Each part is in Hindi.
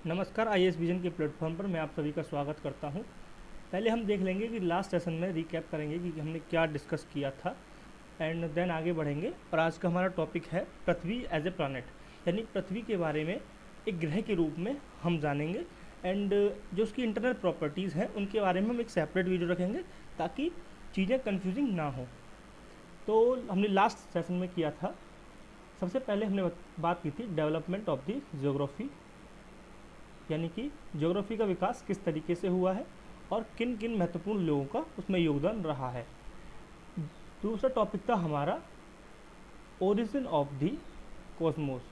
नमस्कार। आईएएस विजन के प्लेटफॉर्म पर मैं आप सभी का स्वागत करता हूं। पहले हम देख लेंगे कि लास्ट सेशन में रिकैप करेंगे कि हमने क्या डिस्कस किया था एंड देन आगे बढ़ेंगे। और आज का हमारा टॉपिक है पृथ्वी एज ए प्लानट, यानी पृथ्वी के बारे में एक ग्रह के रूप में हम जानेंगे एंड जो उसकी इंटरनल प्रॉपर्टीज़ हैं उनके बारे में हम एक सेपरेट वीडियो रखेंगे ताकि चीज़ें कन्फ्यूजिंग ना हो। तो हमने लास्ट सेशन में किया था, सबसे पहले हमने बात की थी डेवलपमेंट ऑफ द ज्योग्राफी, यानी कि ज्योग्राफी का विकास किस तरीके से हुआ है और किन किन महत्वपूर्ण लोगों का उसमें योगदान रहा है। दूसरा टॉपिक था हमारा ओरिजिन ऑफ द कॉस्मोस,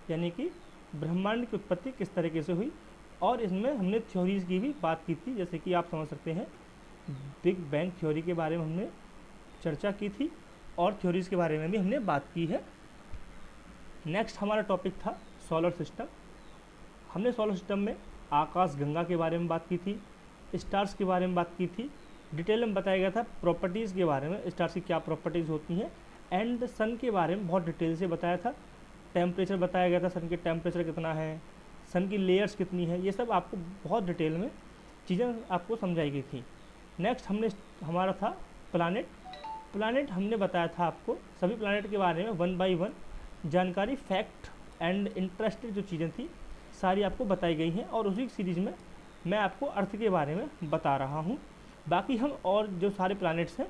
यानी कि ब्रह्मांड की उत्पत्ति किस तरीके से हुई। और इसमें हमने थ्योरीज की भी बात की थी, जैसे कि आप समझ सकते हैं बिग बैंग थ्योरी के बारे में हमने चर्चा की थी और थ्योरीज के बारे में भी हमने बात की है। नेक्स्ट हमारा टॉपिक था सोलर सिस्टम। हमने सोलर सिस्टम में आकाश गंगा के बारे में बात की थी, स्टार्स के बारे में बात की थी, डिटेल में बताया गया था प्रॉपर्टीज़ के बारे में, स्टार्स की क्या प्रॉपर्टीज़ होती हैं एंड सन के बारे में बहुत डिटेल से बताया था। टेम्परेचर बताया गया था, सन के टेम्परेचर कितना है, सन की लेयर्स कितनी है, ये सब आपको बहुत डिटेल में चीज़ें आपको समझाई गई थी। नेक्स्ट हमारा था प्लानट। प्लानट हमने बताया था आपको सभी प्लानट के बारे में वन बाई वन जानकारी, फैक्ट एंड इंटरेस्टेड जो चीज़ें थी सारी आपको बताई गई हैं। और उसी सीरीज़ में मैं आपको अर्थ के बारे में बता रहा हूँ। बाकी हम और जो सारे प्लैनेट्स हैं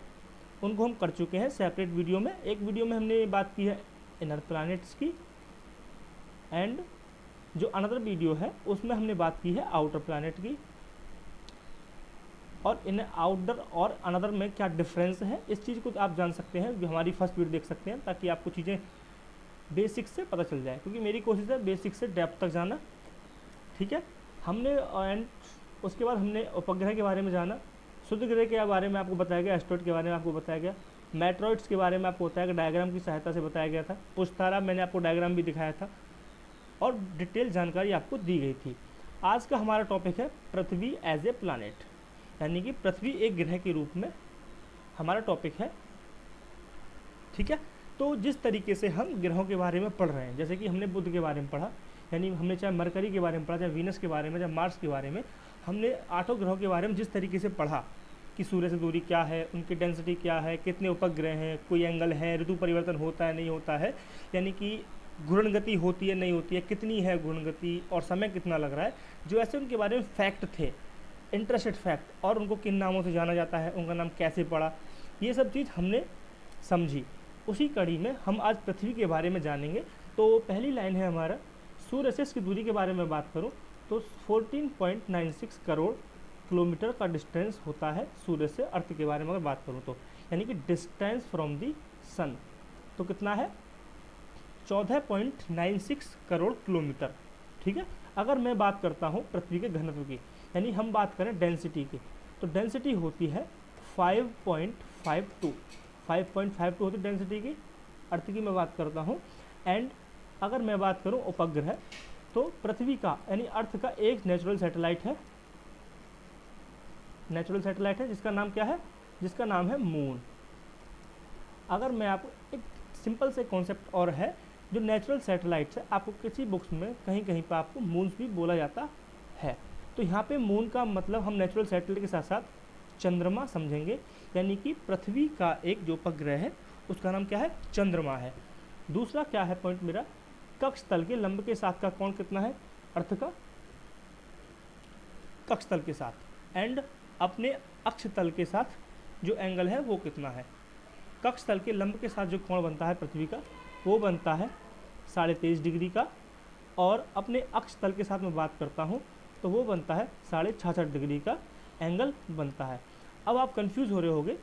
उनको हम कर चुके हैं सेपरेट वीडियो में। एक वीडियो में हमने बात की है इनर प्लैनेट्स की एंड जो अनदर वीडियो है उसमें हमने बात की है आउटर प्लैनेट की। और इन आउटर और अनदर में क्या डिफरेंस है इस चीज़ को आप जान सकते हैं, हमारी फर्स्ट वीडियो देख सकते हैं, ताकि आपको चीज़ें बेसिक से पता चल जाए, क्योंकि मेरी कोशिश है बेसिक से डेप्थ तक जाना। ठीक है, हमने एंड उसके बाद हमने उपग्रह के बारे में जाना, शुद्ध ग्रह के बारे में आपको बताया गया, एस्ट्रॉइड के बारे में आपको बताया गया, मेट्रॉइड्स के बारे में आपको बताया गया, डायग्राम की सहायता से बताया गया था, पुष्तारा मैंने आपको डायग्राम भी दिखाया था और डिटेल जानकारी आपको दी गई थी। आज का हमारा टॉपिक है पृथ्वी एज ए प्लानट, यानी कि पृथ्वी एक ग्रह के रूप में हमारा टॉपिक है। ठीक है, तो जिस तरीके से हम ग्रहों के बारे में पढ़ रहे हैं, जैसे कि हमने बुध के बारे में पढ़ा, यानी हमने चाहे मरकरी के बारे में पढ़ा, चाहे वीनस के बारे में, चाहे मार्स के बारे में, हमने आठों ग्रहों के बारे में जिस तरीके से पढ़ा कि सूर्य से दूरी क्या है, उनकी डेंसिटी क्या है, कितने उपग्रह हैं, कोई एंगल है, ऋतु परिवर्तन होता है नहीं होता है, यानी कि घूर्णन गति होती है नहीं होती है, कितनी है घूर्णन गति और समय कितना लग रहा है, जो ऐसे उनके बारे में फैक्ट थे, इंटरेस्टेड फैक्ट, और उनको किन नामों से जाना जाता है, उनका नाम कैसे पड़ा, ये सब चीज़ हमने समझी। उसी कड़ी में हम आज पृथ्वी के बारे में जानेंगे। तो पहली लाइन है हमारा, सूर्य से इसकी दूरी के बारे में बात करूं तो 14.96 करोड़ किलोमीटर का डिस्टेंस होता है सूर्य से अर्थ के बारे में अगर बात करूं तो, यानी कि डिस्टेंस फ्रॉम दी सन तो कितना है 14.96 करोड़ किलोमीटर। ठीक है, अगर मैं बात करता हूं पृथ्वी के घनत्व की, यानी हम बात करें डेंसिटी की, तो डेंसिटी होती है 5.52 होती है डेंसिटी की, अर्थ की मैं बात करता हूँ। एंड अगर मैं बात करूँ उपग्रह, तो पृथ्वी का यानी अर्थ का एक नेचुरल सैटेलाइट है जिसका नाम क्या है, जिसका नाम है मून। अगर मैं आपको एक सिंपल से कॉन्सेप्ट और है, जो नेचुरल सैटेलाइट्स है आपको किसी बुक्स में कहीं कहीं पर आपको मून्स भी बोला जाता है। तो यहाँ पे मून का मतलब हम नेचुरल सैटेलाइट के साथ साथ चंद्रमा समझेंगे, यानी कि पृथ्वी का एक जो उपग्रह है उसका नाम क्या है, चंद्रमा है। दूसरा क्या है पॉइंट मेरा, कक्ष तल के लंब के साथ का कोण कितना है अर्थ का, कक्ष तल के साथ, एंड अपने अक्ष तल के साथ जो एंगल है वो कितना है। कक्ष तल के लंब के साथ जो कोण बनता है पृथ्वी का वो बनता है 23.5 डिग्री का, और अपने अक्ष तल के साथ मैं बात करता हूँ तो वो बनता है 66.5 डिग्री का एंगल बनता है। अब आप कंफ्यूज हो रहे होगे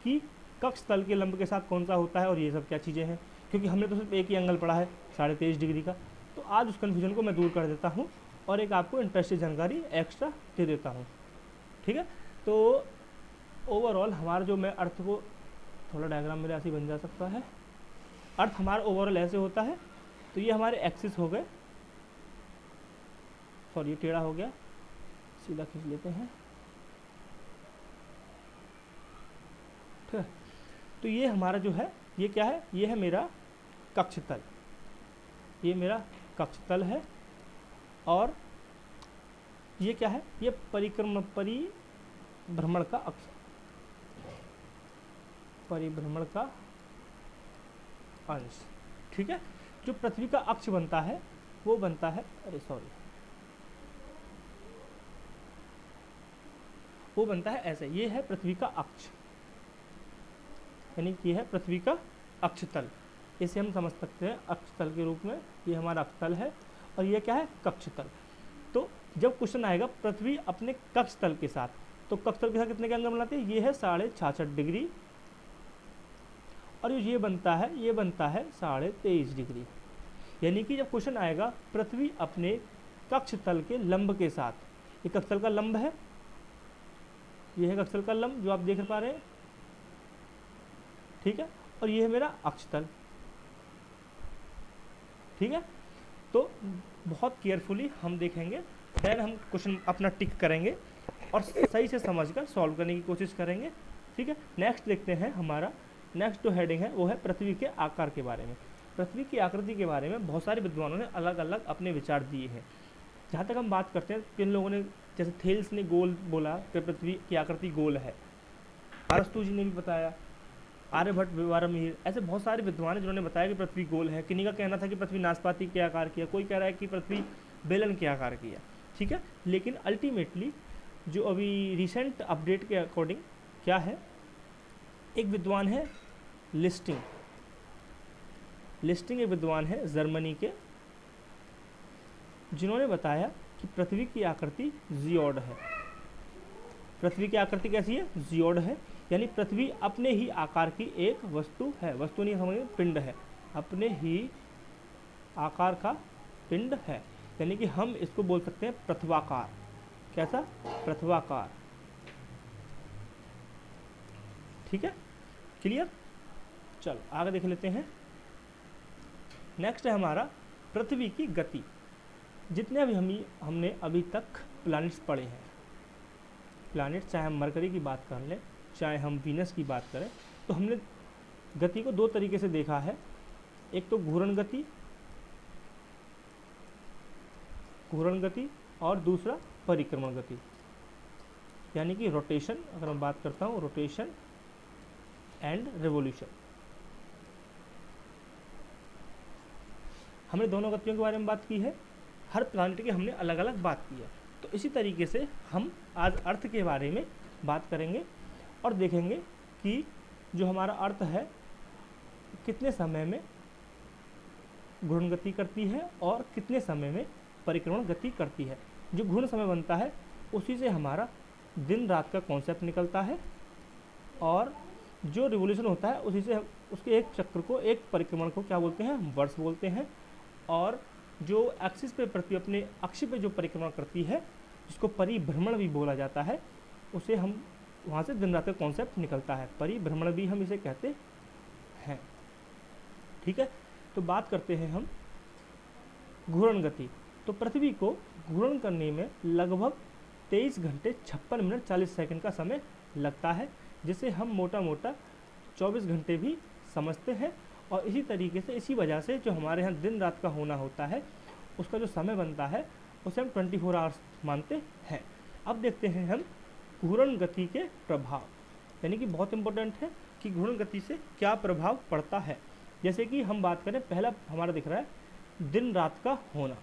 कि कक्ष तल के लंब के साथ कौन सा होता है और ये सब क्या चीज़ें हैं, क्योंकि हमने तो सिर्फ एक ही एंगल पढ़ा है 23.5 डिग्री का। तो आज उस कन्फ्यूजन को मैं दूर कर देता हूँ और एक आपको इंटरेस्टिंग जानकारी एक्स्ट्रा दे देता हूँ। ठीक है, तो ओवरऑल हमारा जो मैं अर्थ को, थोड़ा डायग्राम मेरे ऐसे ही बन जा सकता है, अर्थ हमारा ओवरऑल ऐसे होता है। तो ये हमारे एक्सिस हो गए, सॉरी ये टेढ़ा हो गया, सीधा खींच लेते हैं। ठीक है, तो ये हमारा जो है ये क्या है, ये है मेरा कक्ष तल, ये मेरा कक्षतल है, और ये क्या है, ये परिभ्रमण का अक्ष, परिभ्रमण का अंश। ठीक है, जो पृथ्वी का अक्ष बनता है वो बनता है, वो बनता है ऐसे, ये है पृथ्वी का अक्ष, यानी कि है पृथ्वी का अक्षतल, इसे हम समझ सकते हैं अक्षतल के रूप में। ये हमारा अक्षतल है और ये क्या है, कक्षतल। तो जब क्वेश्चन आएगा पृथ्वी अपने कक्षतल के साथ, तो कक्षतल के साथ कितने के एंगल बनाते हैं, ये है 66.5 डिग्री, और ये बनता है 23.5 डिग्री। यानी कि जब क्वेश्चन आएगा पृथ्वी अपने कक्षतल के लंब के साथ, ये कक्षतल का लंब है, ये है कक्षतल का लंब जो आप देख पा रहे हैं, ठीक है, और ये है मेरा अक्षतल। ठीक है, तो बहुत केयरफुली हम देखेंगे, देन हम क्वेश्चन अपना टिक करेंगे और सही से समझकर सॉल्व करने की कोशिश करेंगे। ठीक है, नेक्स्ट देखते हैं, हमारा नेक्स्ट जो हेडिंग है वो है पृथ्वी के आकार के बारे में। पृथ्वी की आकृति के बारे में बहुत सारे विद्वानों ने अलग अलग अपने विचार दिए हैं। जहाँ तक हम बात करते हैं, किन लोगों ने, जैसे थेल्स ने गोल बोला कि पृथ्वी की आकृति गोल है, अरस्तु जी ने भी बताया, आर्यभट्ट, वारामिहिर, ऐसे बहुत सारे विद्वान हैं जिन्होंने बताया कि पृथ्वी गोल है। किन्हीं का कहना था कि पृथ्वी नाशपाती के आकार की है, कोई कह रहा है कि पृथ्वी बेलन के आकार की है। ठीक है, लेकिन अल्टीमेटली जो अभी रिसेंट अपडेट के अकॉर्डिंग क्या है, एक विद्वान है लिस्टिंग एक विद्वान है जर्मनी के, जिन्होंने बताया कि पृथ्वी की आकृति जियोड है। पृथ्वी की आकृति कैसी है, जियोड है, यानी पृथ्वी अपने ही आकार की एक वस्तु है, वस्तु नहीं समझिए, पिंड है, अपने ही आकार का पिंड है, यानी कि हम इसको बोल सकते हैं पृथ्वाकार। कैसा, पृथ्वाकार। ठीक है, क्लियर। चलो आगे देख लेते हैं। नेक्स्ट है हमारा पृथ्वी की गति। जितने भी हमने अभी तक प्लैनेट्स पढ़े हैं, प्लैनेट चाहे हम मरकरी की बात कर लें, चाहे हम वीनस की बात करें, तो हमने गति को दो तरीके से देखा है। एक तो घूर्ण गति और दूसरा परिक्रमण गति, यानी कि रोटेशन। अगर मैं बात करता हूँ रोटेशन एंड रिवोल्यूशन, हमने दोनों गतियों के बारे में बात की है। हर प्लैनेट की हमने अलग अलग बात की है। तो इसी तरीके से हम आज अर्थ के बारे में बात करेंगे और देखेंगे कि जो हमारा अर्थ है कितने समय में घूर्ण गति करती है और कितने समय में परिक्रमण गति करती है। जो घूर्ण समय बनता है उसी से हमारा दिन रात का कॉन्सेप्ट निकलता है, और जो रिवोल्यूशन होता है उसी से उसके एक चक्र को, एक परिक्रमण को क्या बोलते हैं, वर्ष बोलते हैं। और जो एक्सिस पे पृथ्वी अपने अक्ष पे जो परिक्रमा करती है, जिसको परिभ्रमण भी बोला जाता है, उसे हम वहाँ से दिन रात का कॉन्सेप्ट निकलता है, परिभ्रमण भी हम इसे कहते हैं। ठीक है, तो बात करते हैं हम घूर्ण गति। तो पृथ्वी को घूर्ण करने में लगभग 23 घंटे 56 मिनट 40 सेकंड का समय लगता है, जिसे हम मोटा मोटा 24 घंटे भी समझते हैं। और इसी तरीके से, इसी वजह से जो हमारे यहाँ दिन रात का होना होता है, उसका जो समय बनता है उसे हम 24 आवर्स मानते हैं। अब देखते हैं हम घूर्ण गति के प्रभाव, यानी कि बहुत इंपॉर्टेंट है कि घूर्ण गति से क्या प्रभाव पड़ता है। जैसे कि हम बात करें, पहला हमारा दिख रहा है दिन रात का होना,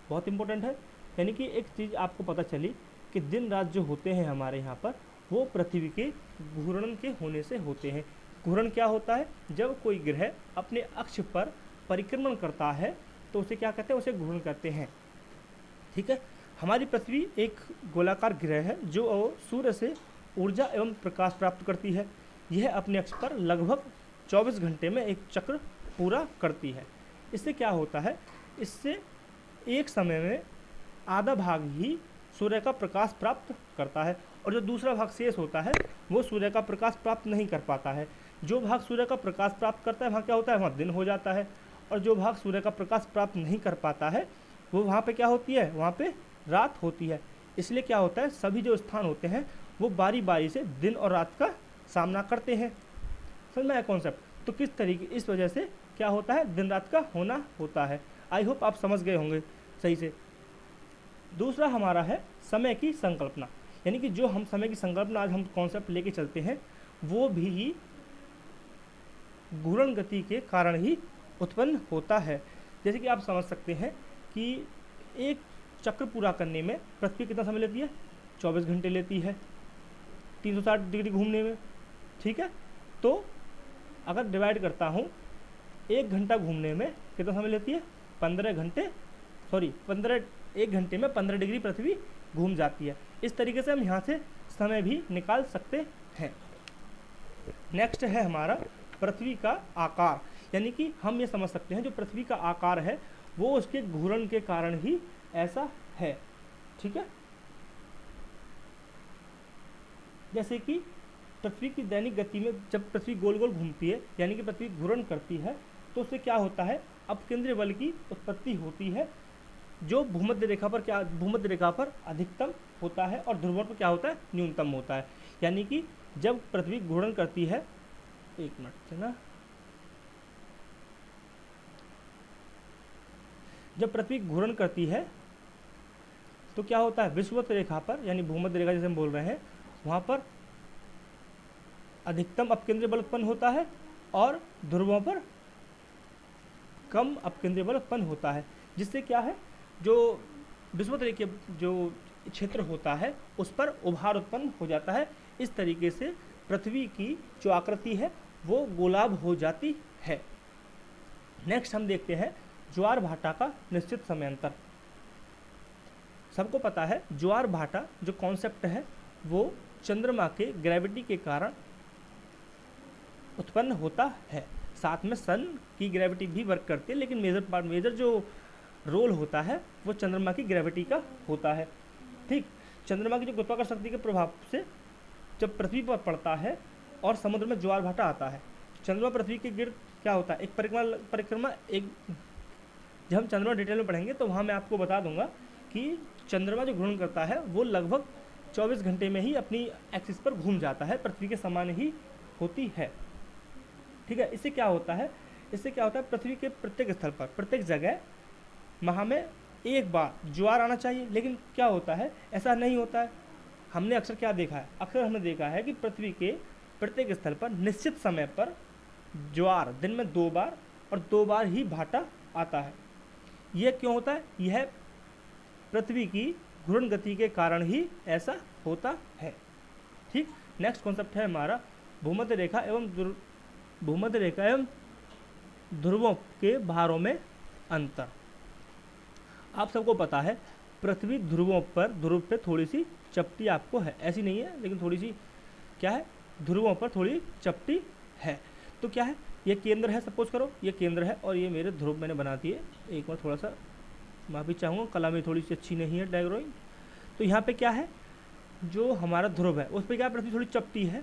बहुत इंपॉर्टेंट है। यानी कि एक चीज़ आपको पता चली कि दिन रात जो होते हैं हमारे यहाँ पर, वो पृथ्वी के घूर्णन के होने से होते हैं। घूर्णन क्या होता है, जब कोई ग्रह अपने अक्ष पर परिक्रमण करता है तो उसे क्या कहते हैं, उसे घूर्णन कहते हैं। ठीक है, हमारी पृथ्वी एक गोलाकार ग्रह है जो सूर्य से ऊर्जा एवं प्रकाश प्राप्त करती है। यह अपने अक्ष पर लगभग 24 घंटे में एक चक्र पूरा करती है। इससे क्या होता है, इससे एक समय में आधा भाग ही सूर्य का प्रकाश प्राप्त करता है, और जो दूसरा भाग शेष होता है वो सूर्य का प्रकाश प्राप्त नहीं कर पाता है। जो भाग सूर्य का प्रकाश प्राप्त करता है वहाँ क्या होता है, वहाँ दिन हो जाता है, और जो भाग सूर्य का प्रकाश प्राप्त नहीं कर पाता है वो वहाँ पे क्या होती है, वहाँ पे रात होती है। इसलिए क्या होता है, सभी जो स्थान होते हैं वो बारी बारी से दिन और रात का सामना करते हैं। समझ में आया कॉन्सेप्ट। तो किस तरीके, इस वजह से क्या होता है, दिन रात का होना होता है। आई होप आप समझ गए होंगे सही से। दूसरा हमारा है समय की संकल्पना, यानी कि जो हम समय की संकल्पना आज हम कॉन्सेप्ट लेके चलते हैं वो भी घूर्ण गति के कारण ही उत्पन्न होता है। जैसे कि आप समझ सकते हैं कि एक चक्र पूरा करने में पृथ्वी कितना समय लेती है, 24 घंटे लेती है 360 डिग्री घूमने में, ठीक है। तो अगर डिवाइड करता हूँ, 1 घंटा घूमने में कितना समय लेती है, 15 घंटे, सॉरी 15, 1 घंटे में 15 डिग्री पृथ्वी घूम जाती है। इस तरीके से हम यहाँ से समय भी निकाल सकते हैं। नेक्स्ट है हमारा पृथ्वी का आकार, यानी कि हम ये समझ सकते हैं जो पृथ्वी का आकार है वो उसके घूर्ण के कारण ही ऐसा है, ठीक है। जैसे कि पृथ्वी की दैनिक गति में जब पृथ्वी गोल गोल घूमती है, यानी कि पृथ्वी घूर्ण करती है, तो उससे क्या होता है, अपकेंद्रीय बल की उत्पत्ति होती है, जो भूमध्य रेखा पर क्या, भूमध्य रेखा पर अधिकतम होता है और ध्रुवों पर क्या होता है, न्यूनतम होता है। यानी कि जब पृथ्वी घूर्ण करती है, एक मिनट से ना, जब पृथ्वी घूर्ण करती है तो क्या होता है, विषुवत रेखा पर यानी भूमध्य रेखा जैसे हम बोल रहे हैं वहाँ पर अधिकतम अपकेंद्रीय बल उत्पन्न होता है और ध्रुवों पर कम अपकेंद्रीय बल उत्पन्न होता है, जिससे क्या है, जो विषुवत रेखा जो क्षेत्र होता है उस पर उभार उत्पन्न हो जाता है। इस तरीके से पृथ्वी की जो आकृति है वो गोलाभ हो जाती है। नेक्स्ट हम देखते हैं ज्वार भाटा का निश्चित समयांतर। सबको पता है ज्वार भाटा जो कॉन्सेप्ट है वो चंद्रमा के ग्रेविटी के कारण उत्पन्न होता है, साथ में सन की ग्रेविटी भी वर्क करती है, लेकिन मेजर जो रोल होता है वो चंद्रमा की ग्रेविटी का होता है, ठीक। चंद्रमा की जो गुरुत्वाकर्षण शक्ति के प्रभाव से जब पृथ्वी पर पड़ता है और समुद्र में ज्वार भाटा आता है, चंद्रमा पृथ्वी के गिर्द क्या होता है, एक परिक्रमा एक, जब हम चंद्रमा डिटेल में पढ़ेंगे तो वहाँ मैं आपको बता दूंगा कि चंद्रमा जो घूर्ण करता है वो लगभग 24 घंटे में ही अपनी एक्सिस पर घूम जाता है, पृथ्वी के समान ही होती है, ठीक है। इससे क्या होता है, पृथ्वी के प्रत्येक स्थल पर प्रत्येक जगह माह में एक बार ज्वार आना चाहिए, लेकिन क्या होता है, ऐसा नहीं होता है। हमने अक्सर क्या देखा है, हमने देखा है कि पृथ्वी के प्रत्येक स्थल पर निश्चित समय पर ज्वार दिन में 2 बार और 2 बार ही भाटा आता है। यह क्यों होता है, यह पृथ्वी की घूर्ण गति के कारण ही ऐसा होता है, ठीक। नेक्स्ट कॉन्सेप्ट है हमारा भूमध्य रेखा एवं ध्रुवों के भारों में अंतर। आप सबको पता है पृथ्वी ध्रुव पे थोड़ी सी चपटी आपको है, ऐसी नहीं है लेकिन थोड़ी सी क्या है, ध्रुवों पर थोड़ी चपटी है। तो क्या है, ये केंद्र है, सपोज करो ये केंद्र है और ये मेरे ध्रुव मैंने बना दिए। एक बार थोड़ा सा माफ़ी चाहूँगा, कला में थोड़ी सी अच्छी नहीं है ड्राइंग। तो यहाँ पे क्या है, जो हमारा ध्रुव है उस पर क्या पृथ्वी थोड़ी चपटी है।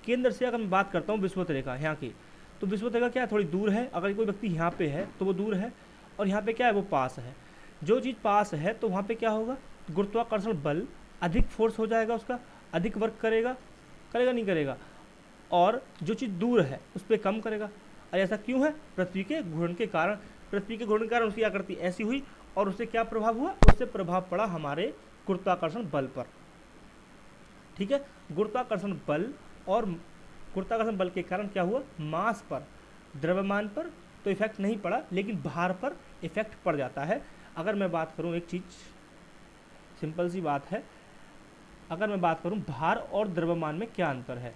केंद्र से अगर मैं बात करता हूँ विषुवत रेखा यहाँ की, तो विषुवत रेखा क्या है, थोड़ी दूर है। अगर कोई व्यक्ति यहाँ पे है तो वो दूर है, और यहाँ पे क्या है, वो पास है। जो चीज़ पास है तो वहाँ पे क्या होगा, गुरुत्वाकर्षण बल अधिक फोर्स हो जाएगा, उसका अधिक वर्क करेगा नहीं करेगा, और जो चीज़ दूर है उस पर कम करेगा। और ऐसा क्यों है, पृथ्वी के घूर्ण के कारण। पृथ्वी के घूर्ण के कारण उसकी आकृति ऐसी हुई और उससे क्या प्रभाव हुआ, उससे प्रभाव पड़ा हमारे गुरुत्वाकर्षण बल पर, ठीक है। गुरुत्वाकर्षण बल और गुरुत्वाकर्षण बल के कारण क्या हुआ, मास पर, द्रव्यमान पर तो इफेक्ट नहीं पड़ा, लेकिन भार पर इफेक्ट पड़ जाता है। अगर मैं बात करूं, एक चीज़ सिंपल सी बात है, अगर मैं बात करूं भार और द्रव्यमान में क्या अंतर है,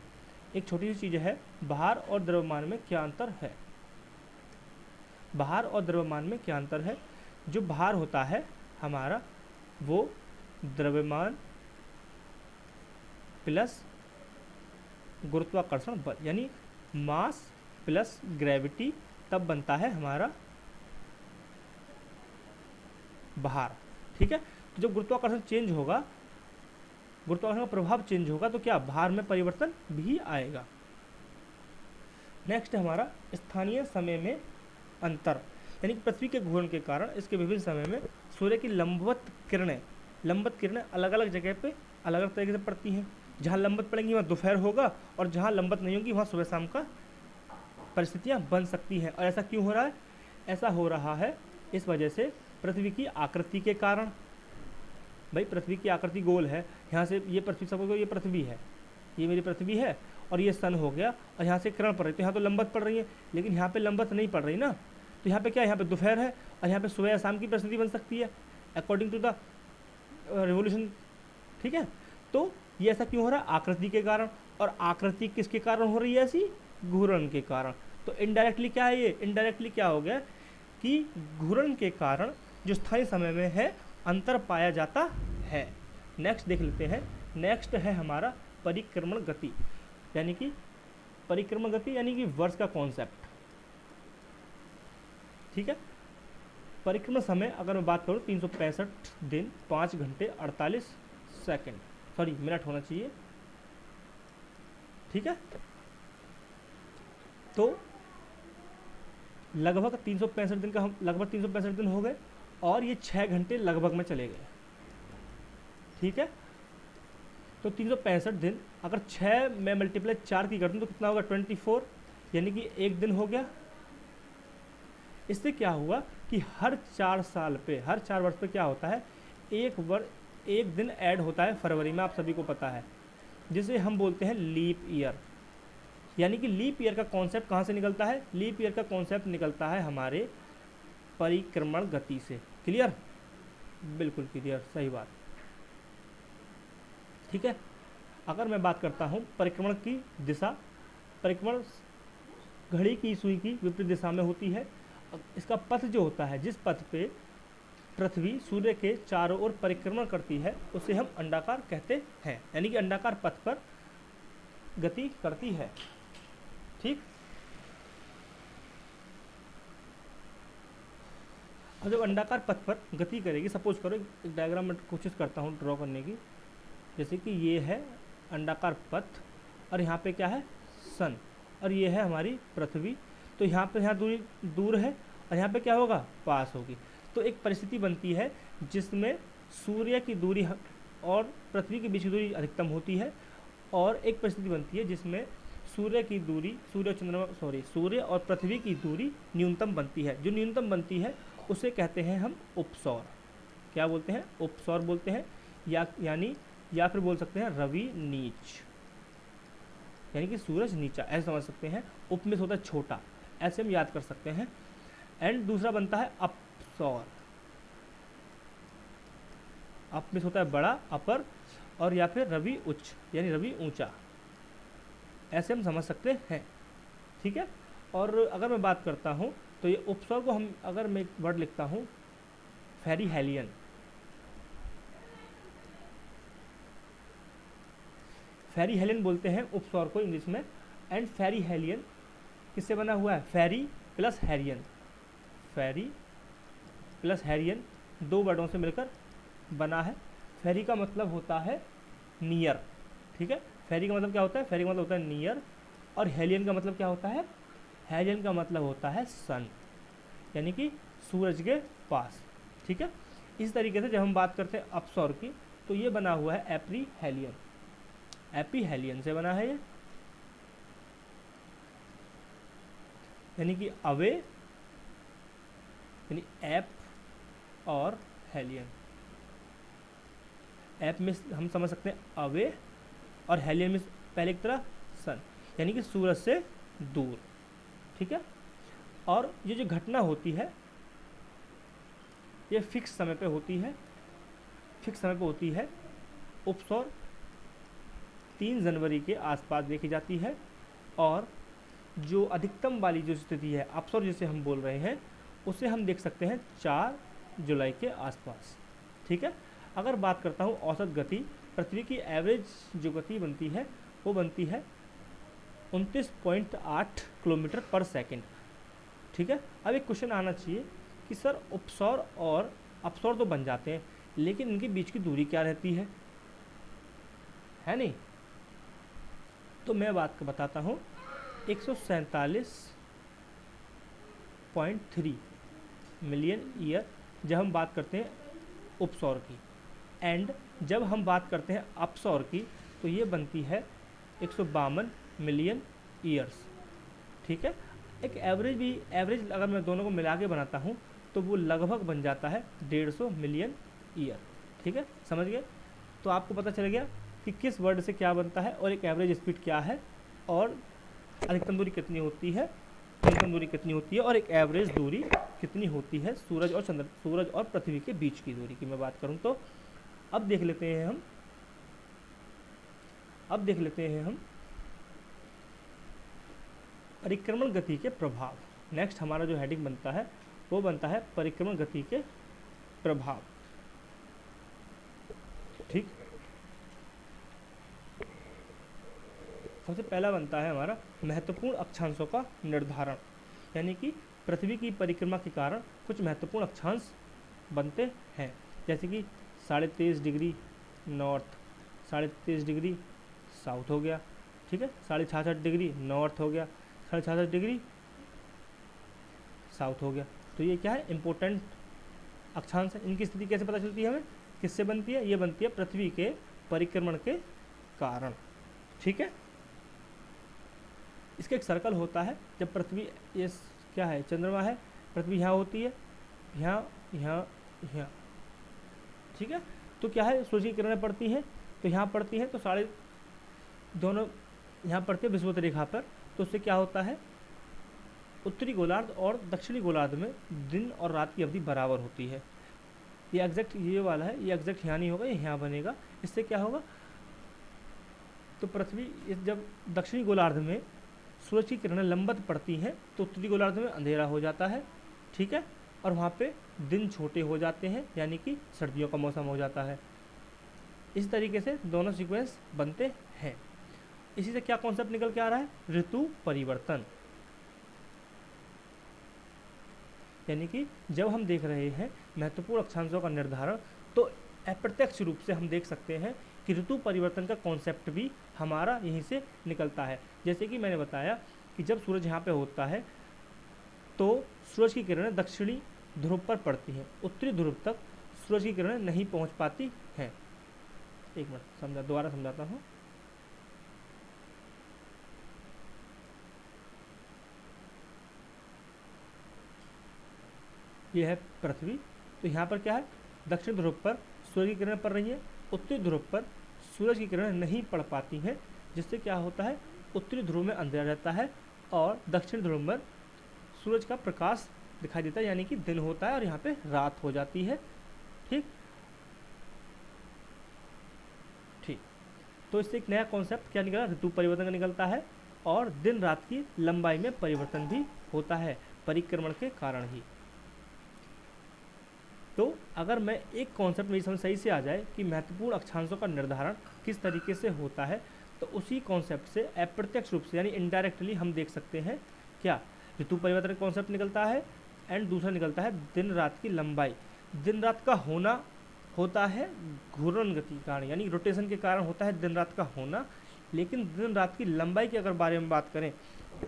एक छोटी सी चीज़ है, भार और द्रव्यमान में क्या अंतर है। भार और द्रव्यमान में क्या अंतर है, जो भार होता है हमारा वो द्रव्यमान प्लस गुरुत्वाकर्षण बल, यानी मास प्लस ग्रेविटी, तब बनता है हमारा भार, ठीक है। तो जब गुरुत्वाकर्षण चेंज होगा, गुरुत्वाकर्षण का प्रभाव चेंज होगा, तो क्या भार में परिवर्तन भी आएगा। नेक्स्ट हमारा स्थानीय समय में अंतर, यानी पृथ्वी के घूर्ण के कारण इसके विभिन्न समय में सूर्य की लंबवत किरणें अलग अलग जगह पे अलग अलग तरीके से पड़ती हैं। जहाँ लंबवत पड़ेंगी वहाँ दोपहर होगा, और जहाँ लंबवत नहीं होगी वहाँ सुबह शाम का परिस्थितियाँ बन सकती हैं। और ऐसा क्यों हो रहा है, ऐसा हो रहा है इस वजह से पृथ्वी की आकृति के कारण, भाई पृथ्वी की आकृति गोल है, यहाँ से ये पृथ्वी, सपोज ये पृथ्वी है, ये मेरी पृथ्वी है और ये सन हो गया, और यहाँ से किरण पड़ रही है, तो यहाँ तो लंबवत पड़ रही है, लेकिन यहाँ पे लंबवत नहीं पड़ रही ना, तो यहाँ पे क्या है, यहाँ पे दोपहर है और यहाँ पे सुबह या शाम की परिस्थिति बन सकती है अकॉर्डिंग टू द रिवोल्यूशन। ठीक है, तो ये ऐसा क्यों हो रहा है, आकृति के कारण। और आकृति किसके कारण हो रही है ऐसी, घूर्णन के कारण। तो इनडायरेक्टली क्या है ये, इनडायरेक्टली क्या हो गया कि घूर्णन के कारण जो स्थायी समय में है अंतर पाया जाता है। नेक्स्ट देख लेते हैं, नेक्स्ट है हमारा परिक्रमण गति, यानी कि परिक्रमण गति यानी कि वर्ष का कॉन्सेप्ट। ठीक है, परिक्रमण समय अगर मैं बात करूँ 365 दिन 5 घंटे 48 सेकंड, सॉरी मिनट होना चाहिए। ठीक है, तो लगभग 365 दिन का हम लगभग 365 दिन हो गए और ये 6 घंटे लगभग में चले गए। ठीक है, तो 365 दिन अगर 6 में मल्टीप्लाई 4 की कर दूँ तो कितना होगा 24, यानी कि एक दिन हो गया। इससे क्या हुआ कि हर 4 साल पे, हर 4 वर्ष पे क्या होता है, एक दिन ऐड होता है फरवरी में, आप सभी को पता है, जिसे हम बोलते हैं लीप ईयर। यानी कि लीप ईयर का कॉन्सेप्ट कहाँ से निकलता है, लीप ईयर का कॉन्सेप्ट निकलता है हमारे परिक्रमण गति से। क्लियर, बिल्कुल क्लियर, सही बात। ठीक है, अगर मैं बात करता हूँ परिक्रमण की दिशा, परिक्रमण घड़ी की सुई की विपरीत दिशा में होती है। इसका पथ जो होता है, जिस पथ पे पृथ्वी सूर्य के चारों ओर परिक्रमण करती है, उसे हम अंडाकार कहते हैं, यानी कि अंडाकार पथ पर गति करती है। ठीक, और जब अंडाकार पथ पर गति करेगी, सपोज करो एक डायग्राम में कोशिश करता हूँ ड्रॉ करने की, जैसे कि ये है अंडाकार पथ और यहाँ पे क्या है सन, और ये है हमारी पृथ्वी। तो यहाँ पे यहाँ दूरी दूर है और यहाँ पे क्या होगा, पास होगी। तो एक परिस्थिति बनती है जिसमें सूर्य की दूरी और पृथ्वी के बीच की दूरी अधिकतम होती है, और एक परिस्थिति बनती है जिसमें सूर्य की दूरी, सूर्य और पृथ्वी की दूरी न्यूनतम बनती है। जो न्यूनतम बनती है उसे कहते हैं हम उपसौर। क्या बोलते हैं, उपसौर बोलते हैं, या फिर बोल सकते हैं रवि नीच, यानी कि सूरज नीचा, ऐसे समझ सकते हैं। उप में होता है छोटा, ऐसे हम याद कर सकते हैं। एंड दूसरा बनता है अपसौर, अप में होता है बड़ा, अपर, और या फिर रवि उच्च, यानी रवि ऊंचा, ऐसे हम समझ सकते हैं। ठीक है, और अगर मैं बात करता हूँ तो ये उपसौर को हम, अगर मैं एक वर्ड लिखता हूँ फेरीहेलियन, फेरीहेलियन बोलते हैं उपसौर को इंग्लिश में। एंड फेरीहेलियन किससे बना हुआ है, फेरी प्लस हैरियन, फेरी प्लस हैरियन 2 वर्डों से मिलकर बना है। फेरी का मतलब होता है नियर। ठीक है, फेरी का मतलब क्या होता है, फेरी का मतलब होता है नियर, और हेलियन का मतलब क्या होता है, हेलियन का मतलब होता है सन, यानी कि सूरज के पास। ठीक है, इस तरीके से जब हम बात करते हैं अपसौर की, तो ये बना हुआ है एपीहेलियन, एपीहेलियन से बना है ये, यानी कि अवे, यानी एप और हेलियन। एप में हम समझ सकते हैं अवे, और हेलियन में पहले की तरह सन, यानी कि सूरज से दूर। ठीक है, और ये जो घटना होती है ये फिक्स समय पे होती है, फिक्स समय पे होती है। उपसौर 3 जनवरी के आसपास देखी जाती है, और जो अधिकतम वाली जो स्थिति है अपसौर जिसे हम बोल रहे हैं, उसे हम देख सकते हैं 4 जुलाई के आसपास। ठीक है, अगर बात करता हूँ औसत गति, पृथ्वी की एवरेज जो गति बनती है वो बनती है 29.8 किलोमीटर पर सेकंड। ठीक है, अब एक क्वेश्चन आना चाहिए कि सर उपसौर और अपसौर तो बन जाते हैं, लेकिन इनके बीच की दूरी क्या रहती है नहीं। तो मैं बात बताता हूँ 147.3 मिलियन ईयर जब हम बात करते हैं उपसौर की, एंड जब हम बात करते हैं अपसौर की तो ये बनती है 152 मिलियन ईयर्स। ठीक है, एक एवरेज अगर मैं दोनों को मिला के बनाता हूँ तो वो लगभग बन जाता है 150 मिलियन ईयर। ठीक है, समझ गए? तो आपको पता चल गया कि किस वर्ड से क्या बनता है और एक एवरेज स्पीड क्या है और अधिकतम दूरी कितनी होती है, न्यूनतम दूरी कितनी होती है और एक एवरेज दूरी कितनी होती है सूरज और पृथ्वी के बीच की दूरी की मैं बात करूं तो। अब देख लेते हैं हम परिक्रमण गति के प्रभाव। नेक्स्ट हमारा जो हेडिंग बनता है वो बनता है परिक्रमण गति के प्रभाव। ठीक, सबसे पहला बनता है हमारा महत्वपूर्ण अक्षांशों का निर्धारण, यानी कि पृथ्वी की परिक्रमा के कारण कुछ महत्वपूर्ण अक्षांश बनते हैं, जैसे कि 23.5 डिग्री नॉर्थ, 23.5 डिग्री साउथ हो गया। ठीक है, 66.5 डिग्री नॉर्थ हो गया, 66.5 डिग्री साउथ हो गया। तो ये क्या है, इंपॉर्टेंट अक्षांश है। इनकी स्थिति कैसे पता चलती है हमें, किससे बनती है? ये बनती है पृथ्वी के परिक्रमण के कारण। ठीक है, इसका एक सर्कल होता है। जब पृथ्वी, ये क्या है, चंद्रमा है, पृथ्वी यहाँ होती है, यहाँ यहाँ यहाँ। ठीक है, तो क्या है, सूर्य की किरणें पड़ती हैं तो यहाँ पड़ती हैं, तो दोनों यहाँ पड़ती है विषुवत रेखा पर। तो उससे क्या होता है, उत्तरी गोलार्ध और दक्षिणी गोलार्ध में दिन और रात की अवधि बराबर होती है। ये एग्जैक्ट ये वाला है, ये एग्जैक्ट यहाँ नहीं होगा, ये यहाँ बनेगा। इससे क्या होगा, तो पृथ्वी जब दक्षिणी गोलार्ध में सूरज की किरणें लंबवत पड़ती हैं तो उत्तरी गोलार्ध में अंधेरा हो जाता है। ठीक है, और वहाँ पे दिन छोटे हो जाते हैं, यानी कि सर्दियों का मौसम हो जाता है। इस तरीके से दोनों सीक्वेंस बनते हैं। इसी से क्या कॉन्सेप्ट निकल के आ रहा है, ऋतु परिवर्तन। यानी कि जब हम देख रहे हैं महत्वपूर्ण अक्षांशों का निर्धारण, तो अप्रत्यक्ष रूप से हम देख सकते हैं कि ऋतु परिवर्तन का कॉन्सेप्ट भी हमारा यहीं से निकलता है। जैसे कि मैंने बताया कि जब सूरज यहाँ पे होता है तो सूरज की किरणें दक्षिणी ध्रुव पर पड़ती हैं, उत्तरी ध्रुव तक सूरज की किरणें नहीं पहुँच पाती हैं। एक मिनट दोबारा समझाता हूँ। ये है पृथ्वी, तो यहाँ पर क्या है, दक्षिण ध्रुव पर सूरज की किरणें पड़ रही हैं, उत्तरी ध्रुव पर सूरज की किरणें नहीं पड़ पाती हैं, जिससे क्या होता है, उत्तरी ध्रुव में अंधेरा रहता है और दक्षिण ध्रुव में सूरज का प्रकाश दिखाई देता है, यानी कि दिन होता है और यहाँ पे रात हो जाती है। ठीक ठीक, तो इससे एक नया कॉन्सेप्ट क्या निकला, ऋतु परिवर्तन का निकलता है और दिन रात की लंबाई में परिवर्तन भी होता है परिक्रमण के कारण ही। तो अगर मैं एक कॉन्सेप्ट मेरी समझ सही से आ जाए कि महत्वपूर्ण अक्षांशों का निर्धारण किस तरीके से होता है, तो उसी कॉन्सेप्ट से अप्रत्यक्ष रूप से यानी इनडायरेक्टली हम देख सकते हैं क्या, ऋतु परिवर्तन कॉन्सेप्ट निकलता है एंड दूसरा निकलता है दिन रात की लंबाई। दिन रात का होना होता है घूर्णन गति के कारण, यानी रोटेशन के कारण होता है दिन रात का होना, लेकिन दिन रात की लंबाई के अगर बारे में बात करें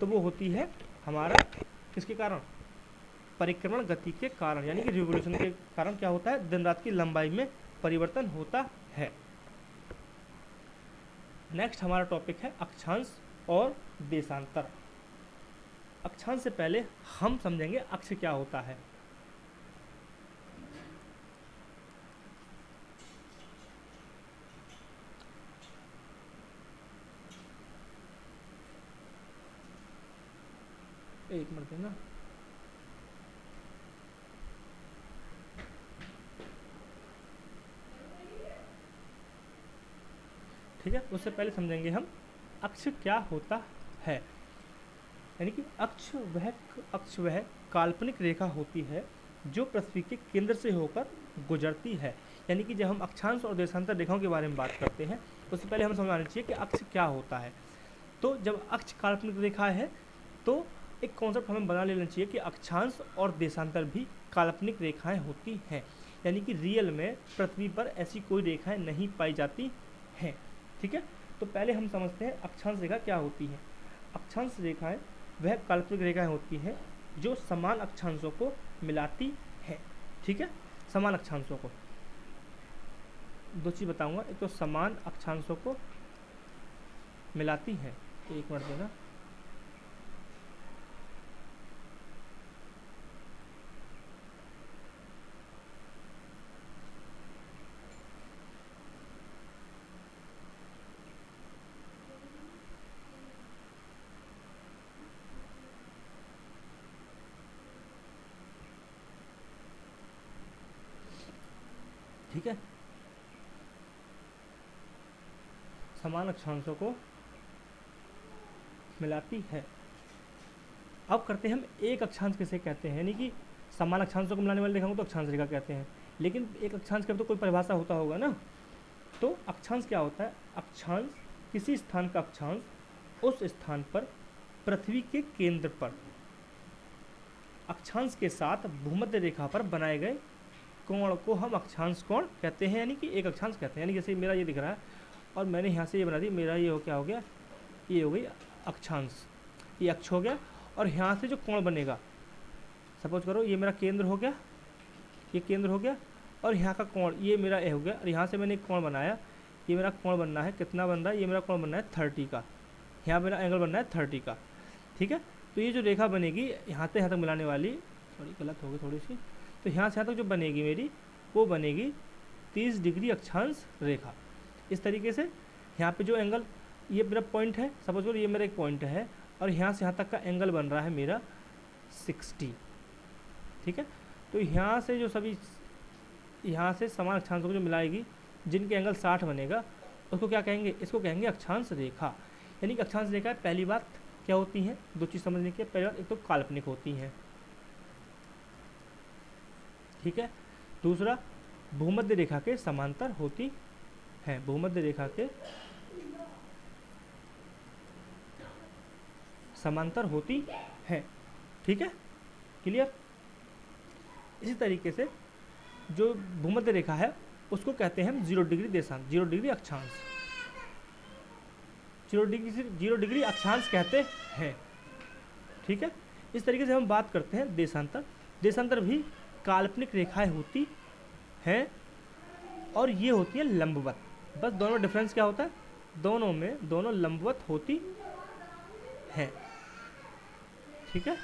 तो वो होती है हमारा किसके कारण, परिक्रमण गति के कारण, यानी कि रिवोल्यूशन के कारण क्या होता है, दिन रात की लंबाई में परिवर्तन होता है। नेक्स्ट हमारा टॉपिक है अक्षांश और देशांतर। अक्षांश से पहले हम समझेंगे अक्ष क्या होता है। एक मिनट देना। ठीक है, उससे पहले समझेंगे हम अक्ष क्या होता है। यानी कि अक्ष वह काल्पनिक रेखा होती है जो पृथ्वी के केंद्र से होकर गुजरती है। यानी कि जब हम अक्षांश और देशांतर रेखाओं के बारे में बात करते हैं उससे पहले हम समझाना चाहिए कि अक्ष क्या होता है। तो जब अक्ष काल्पनिक रेखा है तो एक कॉन्सेप्ट हमें बना लेना चाहिए कि अक्षांश और देशांतर भी काल्पनिक रेखाएं होती हैं, यानी कि रियल में पृथ्वी पर ऐसी कोई रेखाएं नहीं पाई जाती हैं। ठीक है, तो पहले हम समझते हैं अक्षांश रेखा क्या होती है। अक्षांश रेखाएं वह काल्पनिक रेखाएं होती हैं जो समान अक्षांशों को मिलाती हैं। ठीक है, समान अक्षांशों को, दो चीज़ बताऊंगा, एक तो समान अक्षांशों को मिलाती हैं। एक मिनट देना। ठीक है, समान अक्षांशों को मिलाती है। अब करते हैं हम एक अक्षांश किसे कहते हैं, यानी कि समान अक्षांशों को मिलाने वाले रेखा को तो अक्षांश रेखा कहते हैं, लेकिन एक अक्षांश का तो कोई परिभाषा होता होगा ना। तो अक्षांश क्या होता है? अक्षांश किसी स्थान का अक्षांश उस स्थान पर पृथ्वी के केंद्र पर अक्षांश के साथ भूमध्य रेखा पर बनाए गए कोण को हम अक्षांश कोण कहते हैं, यानी कि एक अक्षांश कहते हैं। यानी जैसे मेरा ये दिख रहा है और मैंने यहाँ से ये बना दी, मेरा ये हो क्या हो गया, ये हो गई अक्षांश, ये अक्ष हो गया। और यहाँ से जो कोण बनेगा, सपोज करो ये मेरा केंद्र हो गया, ये केंद्र हो गया, और यहाँ का कोण ये मेरा ए हो गया, और यहाँ से मैंने एक कोण बनाया, ये मेरा कोण बनना है, कितना बन रहा है, ये मेरा कोण बनना है 30 का, यहाँ मेरा एंगल बनना है 30 का। ठीक है, तो ये जो रेखा बनेगी यहाँ से यहाँ तक मिलाने वाली, सॉरी गलत हो गई थोड़ी सी, तो यहाँ से यहाँ तक जो बनेगी मेरी, वो बनेगी 30 डिग्री अक्षांश रेखा। इस तरीके से यहाँ पे जो एंगल, ये मेरा पॉइंट है, सपोज करो ये मेरा एक पॉइंट है, और यहाँ से यहाँ तक का एंगल बन रहा है मेरा 60। ठीक है, तो यहाँ से जो सभी, यहाँ से समान अक्षांशों को जो मिलाएगी, जिनके एंगल 60 बनेगा, उसको क्या कहेंगे? इसको कहेंगे अक्षांश रेखा। यानी कि अक्षांश रेखा पहली बात क्या होती है, दो चीज़ समझने की। पहली बात, एक तो काल्पनिक होती हैं, ठीक है। दूसरा, भूमध्य रेखा के समांतर होती है, भूमध्य रेखा के समांतर होती है। ठीक है, क्लियर। इसी तरीके से जो भूमध्य रेखा है उसको कहते हैं हम 0 डिग्री देशांत, 0 डिग्री अक्षांश, 0 डिग्री अक्षांश कहते हैं। ठीक है, इस तरीके से हम बात करते हैं देशांतर। देशांतर भी काल्पनिक रेखाएं होती हैं और ये होती है लंबवत। बस दोनों में डिफरेंस क्या होता है, दोनों लंबवत होती हैं। ठीक है।